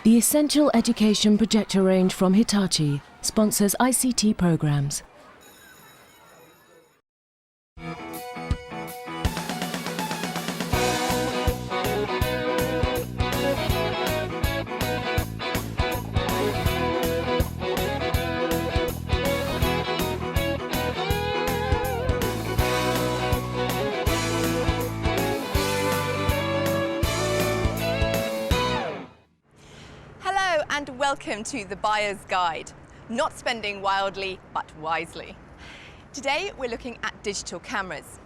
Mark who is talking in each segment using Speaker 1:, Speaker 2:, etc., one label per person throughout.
Speaker 1: The Essential Education Projector range from Hitachi sponsors ICT programs.
Speaker 2: And welcome to the Buyer's Guide. Not spending wildly, but wisely. Today we're looking at digital cameras.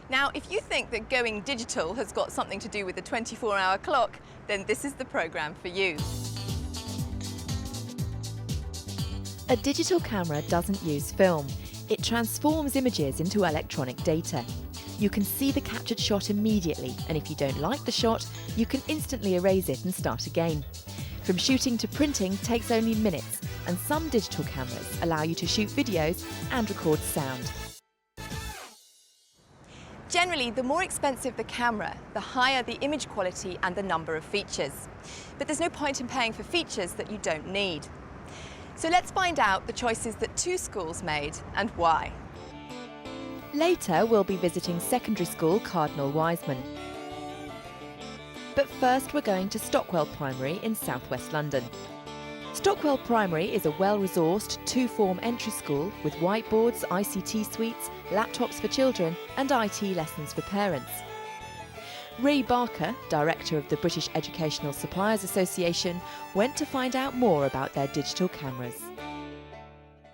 Speaker 2: Now, if you think that going digital has got something to do with the 24-hour clock, then this is the program for you.
Speaker 3: A digital camera doesn't use film. It transforms images into electronic data. You can see the captured shot immediately, and if you don't like the shot, you can instantly erase it and start again. From shooting to printing takes only minutes, and some digital cameras allow you to shoot videos and record sound.
Speaker 2: Generally, the more expensive the camera, the higher the image quality and the number of features. But there's no point in paying for features that you don't need. So let's find out the choices that two schools made and why.
Speaker 3: Later, we'll be visiting secondary school Cardinal Wiseman. But first we're going to Stockwell Primary in southwest London. Stockwell Primary is a well-resourced two-form entry school with whiteboards, ICT suites, laptops for children and IT lessons for parents. Ray Barker, director of the British Educational Suppliers Association, went to find out more about their digital cameras.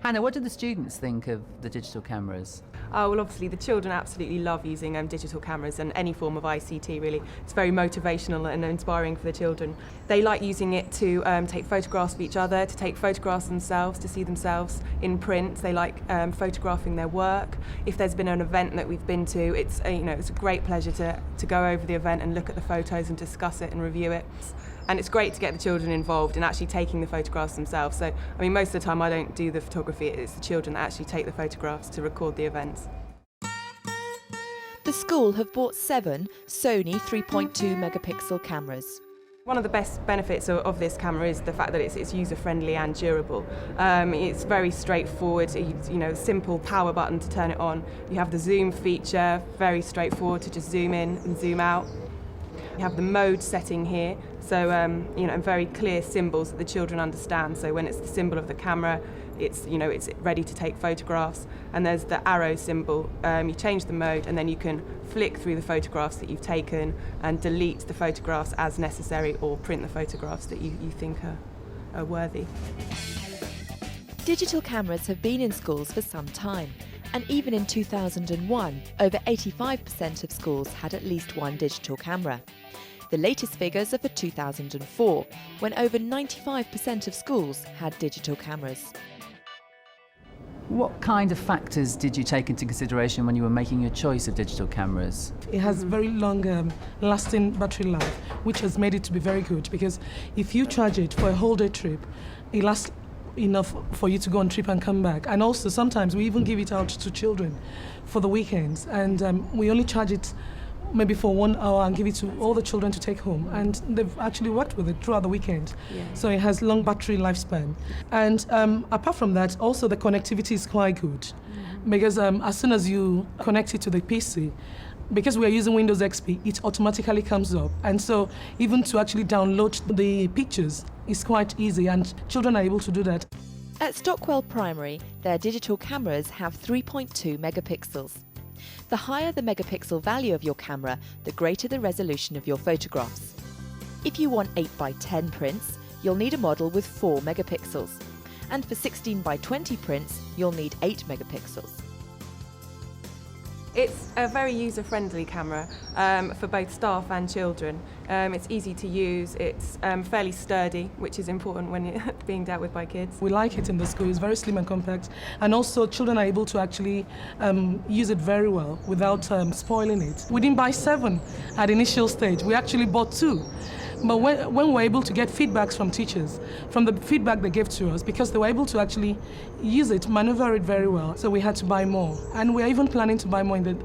Speaker 4: Hannah, what do the students think of the digital cameras?
Speaker 5: Well, obviously the children absolutely love using digital cameras and any form of ICT really. It's very motivational and inspiring for the children. They like using it to take photographs of each other, to take photographs themselves, to see themselves in print. They like photographing their work. If there's been an event that we've been to, it's a great pleasure to go over the event and look at the photos and discuss it and review it. And it's great to get the children involved in actually taking the photographs themselves. So, I mean, most of the time I don't do the photography, it's the children that actually take the photographs to record the events.
Speaker 3: The school have bought 7 Sony 3.2 megapixel cameras.
Speaker 5: One of the best benefits of this camera is the fact that it's user-friendly and durable. It's very straightforward, simple power button to turn it on. You have the zoom feature, very straightforward to just zoom in and zoom out. You have the mode setting here, so and very clear symbols that the children understand. So when it's the symbol of the camera, it's ready to take photographs. And there's the arrow symbol. You change the mode, and then you can flick through the photographs that you've taken and delete the photographs as necessary, or print the photographs that you think are worthy.
Speaker 3: Digital cameras have been in schools for some time. And even in 2001, over 85% of schools had at least one digital camera. The latest figures are for 2004, when over 95% of schools had digital cameras.
Speaker 4: What kind of factors did you take into consideration when you were making your choice of digital cameras?
Speaker 6: It has very long lasting battery life, which has made it to be very good, because if you charge it for a whole day trip, it lasts enough for you to go on trip and come back. And also sometimes we even give it out to children for the weekends, and we only charge it maybe for 1 hour and give it to all the children to take home, and they've actually worked with it throughout the weekend. Yeah. So it has long battery lifespan. And apart from that, also the connectivity is quite good, because as soon as you connect it to the PC, because we are using Windows XP, it automatically comes up. And so even to actually download the pictures is quite easy, and children are able to do that.
Speaker 3: At Stockwell Primary, their digital cameras have 3.2 megapixels. The higher the megapixel value of your camera, the greater the resolution of your photographs. If you want 8x10 prints, you'll need a model with 4 megapixels. And for 16x20 prints, you'll need 8 megapixels.
Speaker 5: It's a very user-friendly camera for both staff and children. It's easy to use, it's fairly sturdy, which is important when you're being dealt with by kids.
Speaker 6: We like it in the school. It's very slim and compact, and also children are able to actually use it very well without spoiling it. We didn't buy 7 at the initial stage. We actually bought 2. But when we were able to get feedbacks from teachers, from the feedback they gave to us, because they were able to actually use it, maneuver it very well, so we had to buy more. And we're even planning to buy more in the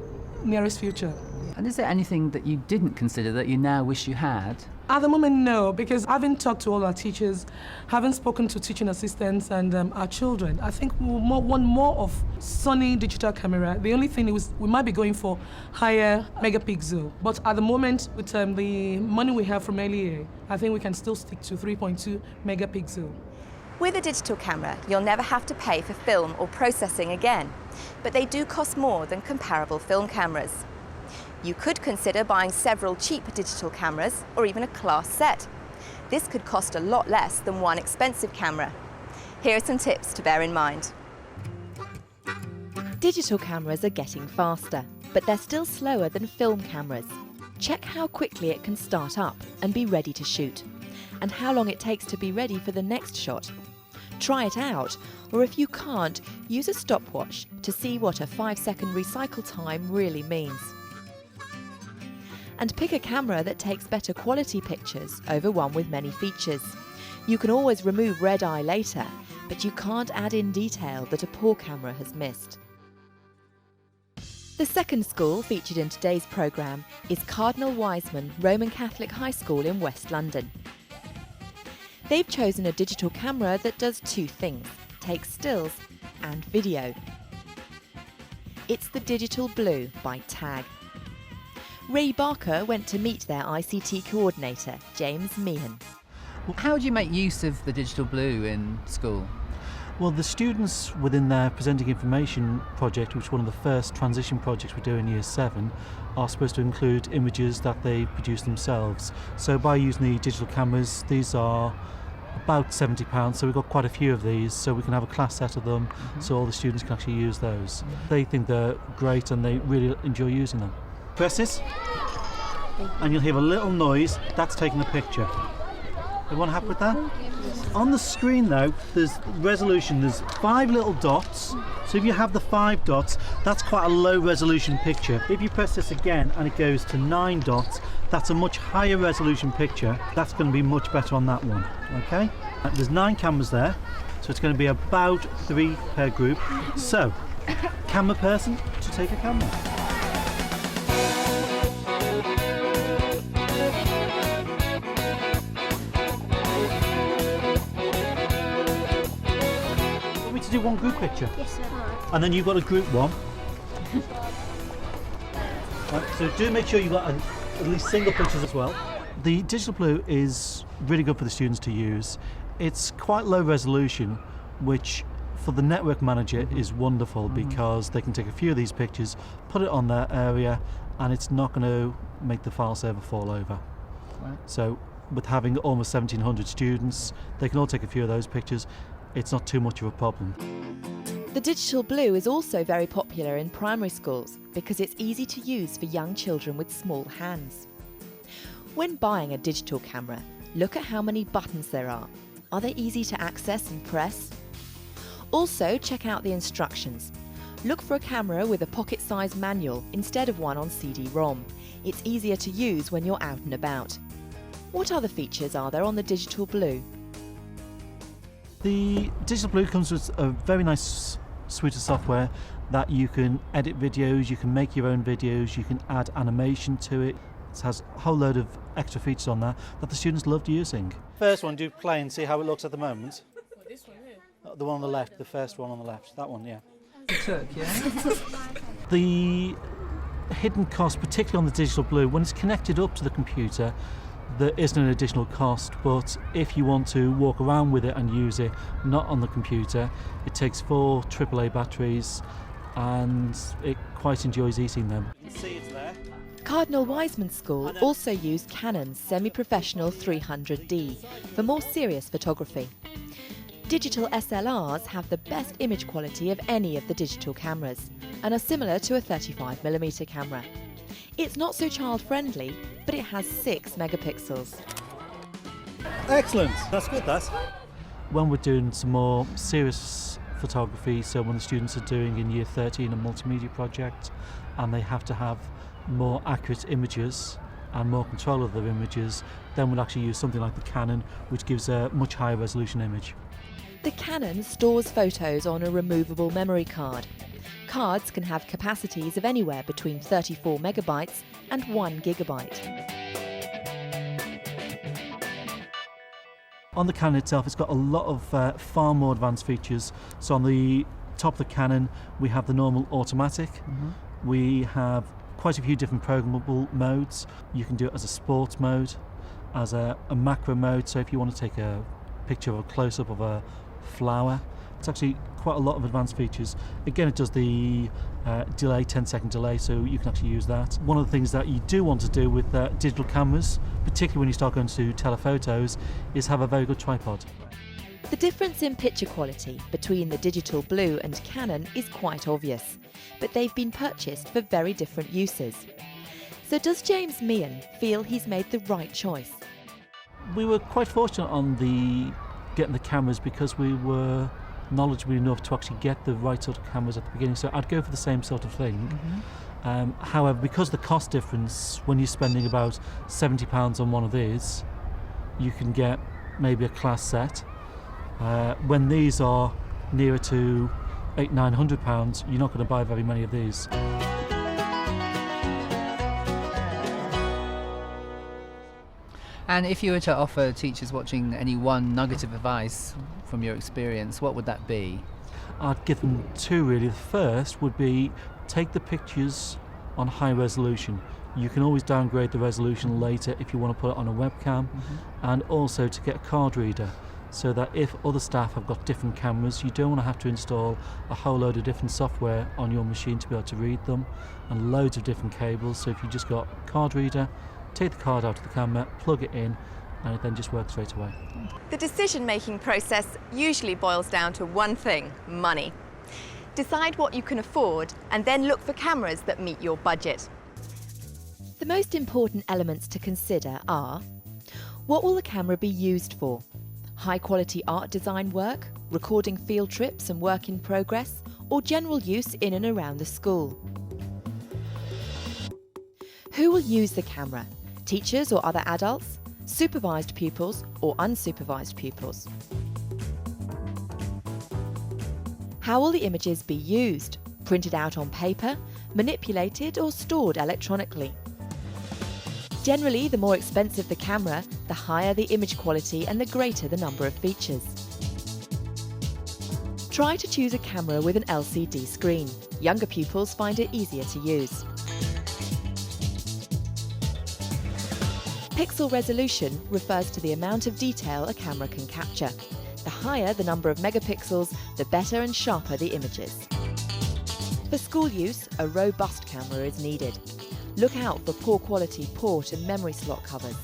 Speaker 6: nearest future.
Speaker 4: And is there anything that you didn't consider that you now wish you had?
Speaker 6: At the moment, no, because having talked to all our teachers, having spoken to teaching assistants and our children, I think we want more of Sony digital camera. The only thing is we might be going for higher megapixel. But at the moment, with the money we have from LEA, I think we can still stick to 3.2 megapixel.
Speaker 2: With a digital camera, you'll never have to pay for film or processing again, but they do cost more than comparable film cameras. You could consider buying several cheap digital cameras or even a class set. This could cost a lot less than one expensive camera. Here are some tips to bear in mind.
Speaker 3: Digital cameras are getting faster, but they're still slower than film cameras. Check how quickly it can start up and be ready to shoot, and how long it takes to be ready for the next shot. Try it out, or if you can't, use a stopwatch to see what a 5-second recycle time really means. And pick a camera that takes better quality pictures over one with many features. You can always remove red eye later, but you can't add in detail that a poor camera has missed. The second school featured in today's programme is Cardinal Wiseman Roman Catholic High School in West London. They've chosen a digital camera that does two things, takes stills and video. It's the Digital Blue by Tag. Ray Barker went to meet their ICT coordinator, James Meehan.
Speaker 4: How do you make use of the digital blue in school?
Speaker 7: Well, the students within their Presenting Information project, which is one of the first transition projects we do in Year 7, are supposed to include images that they produce themselves. So by using the digital cameras, these are about £70, so we've got quite a few of these, so we can have a class set of them, so all the students can actually use those. They think they're great and they really enjoy using them. Press this, and you'll hear a little noise. That's taking a picture. Everyone happy with that? On the screen though, there's resolution. There's 5 little dots. So if you have the 5 dots, that's quite a low resolution picture. If you press this again and it goes to 9 dots, that's a much higher resolution picture. That's going to be much better on that one. Okay? There's 9 cameras there, so it's going to be about 3 per group. So, camera person to take a camera. To do one group picture?
Speaker 8: Yes, sir.
Speaker 7: And then you've got a group one. Right, so do make sure you've got at least single pictures as well. The Digital Blue is really good for the students to use. It's quite low resolution, which for the network manager is wonderful because they can take a few of these pictures, put it on their area, and it's not going to make the file server fall over. Right. So with having almost 1,700 students, they can all take a few of those pictures. It's not too much of a problem.
Speaker 3: The Digital Blue is also very popular in primary schools because it's easy to use for young children with small hands. When buying a digital camera, look at how many buttons there are. Are they easy to access and press? Also, check out the instructions. Look for a camera with a pocket-sized manual instead of one on CD-ROM. It's easier to use when you're out and about. What other features are there on the Digital Blue?
Speaker 7: The Digital Blue comes with a very nice suite of software that you can edit videos, you can make your own videos, you can add animation to it. It has a whole load of extra features on there that the students loved using. First one, do play and see how it looks at the moment.
Speaker 6: This one here?
Speaker 7: The one on the left, the first one on the left, that one, yeah.
Speaker 4: Yeah.
Speaker 7: The hidden cost, particularly on the Digital Blue, when it's connected up to the computer, there isn't an additional cost, but if you want to walk around with it and use it not on the computer, it takes 4 AAA batteries and it quite enjoys eating them. You can see it's there.
Speaker 3: Cardinal Wiseman School also used Canon's semi-professional 300D for more serious photography. Digital SLRs have the best image quality of any of the digital cameras and are similar to a 35mm camera. It's not so child-friendly, but it has 6 megapixels.
Speaker 7: Excellent, that's good, that. When we're doing some more serious photography, so when the students are doing in Year 13 a multimedia project and they have to have more accurate images and more control of their images, then we'll actually use something like the Canon, which gives a much higher resolution image.
Speaker 3: The Canon stores photos on a removable memory card. Cards can have capacities of anywhere between 34 megabytes and 1 gigabyte.
Speaker 7: On the Canon itself, it's got a lot of far more advanced features. So on the top of the Canon, we have the normal automatic. We have quite a few different programmable modes. You can do it as a sports mode, as a macro mode. So if you want to take a picture of a close-up of a flower, it's actually quite a lot of advanced features. Again, it does the delay, 10-second delay, so you can actually use that. One of the things that you do want to do with digital cameras, particularly when you start going to telephotos, is have a very good tripod.
Speaker 3: The difference in picture quality between the Digital Blue and Canon is quite obvious, but they've been purchased for very different uses. So does James Meehan feel he's made the right choice?
Speaker 7: We were quite fortunate on getting the cameras because we were knowledgeable enough to actually get the right sort of cameras at the beginning, so I'd go for the same sort of thing. However, because the cost difference, when you're spending about £70 on one of these, you can get maybe a class set. When these are nearer to £800-900, you're not going to buy very many of these.
Speaker 4: And if you were to offer teachers watching any one nugget of advice from your experience, what would that be?
Speaker 7: I'd give them two really. The first would be take the pictures on high resolution. You can always downgrade the resolution later if you want to put it on a webcam, and also to get a card reader, so that if other staff have got different cameras, you don't want to have to install a whole load of different software on your machine to be able to read them, and loads of different cables. So if you just got a card reader, take the card out of the camera, plug it in, and it then just works straight away.
Speaker 2: The decision-making process usually boils down to one thing: money. Decide what you can afford and then look for cameras that meet your budget.
Speaker 3: The most important elements to consider are: what will the camera be used for? High-quality art design work, recording field trips and work in progress, or general use in and around the school? Who will use the camera? Teachers or other adults? Supervised pupils or unsupervised pupils? How will the images be used? Printed out on paper, manipulated or stored electronically? Generally, the more expensive the camera, the higher the image quality and the greater the number of features. Try to choose a camera with an LCD screen. Younger pupils find it easier to use. Pixel resolution refers to the amount of detail a camera can capture. The higher the number of megapixels, the better and sharper the images. For school use, a robust camera is needed. Look out for poor quality port and memory slot covers.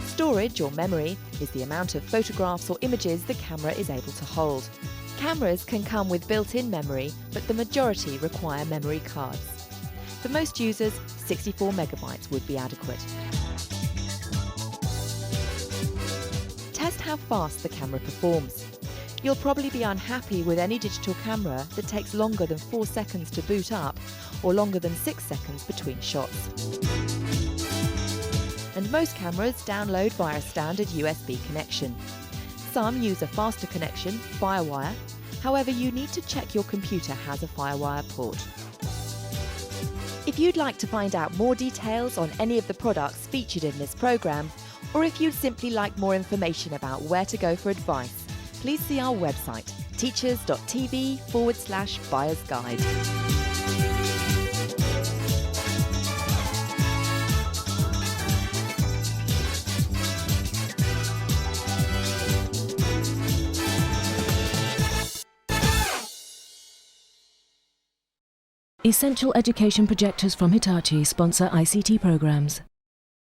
Speaker 3: Storage or memory is the amount of photographs or images the camera is able to hold. Cameras can come with built-in memory, but the majority require memory cards. For most users, 64 megabytes would be adequate. Test how fast the camera performs. You'll probably be unhappy with any digital camera that takes longer than 4 seconds to boot up or longer than 6 seconds between shots. And most cameras download via a standard USB connection. Some use a faster connection, FireWire. However, you need to check your computer has a FireWire port. If you'd like to find out more details on any of the products featured in this programme, or if you'd simply like more information about where to go for advice, please see our website, teachers.tv/buyer's guide.
Speaker 1: Essential education projectors from Hitachi sponsor ICT programs.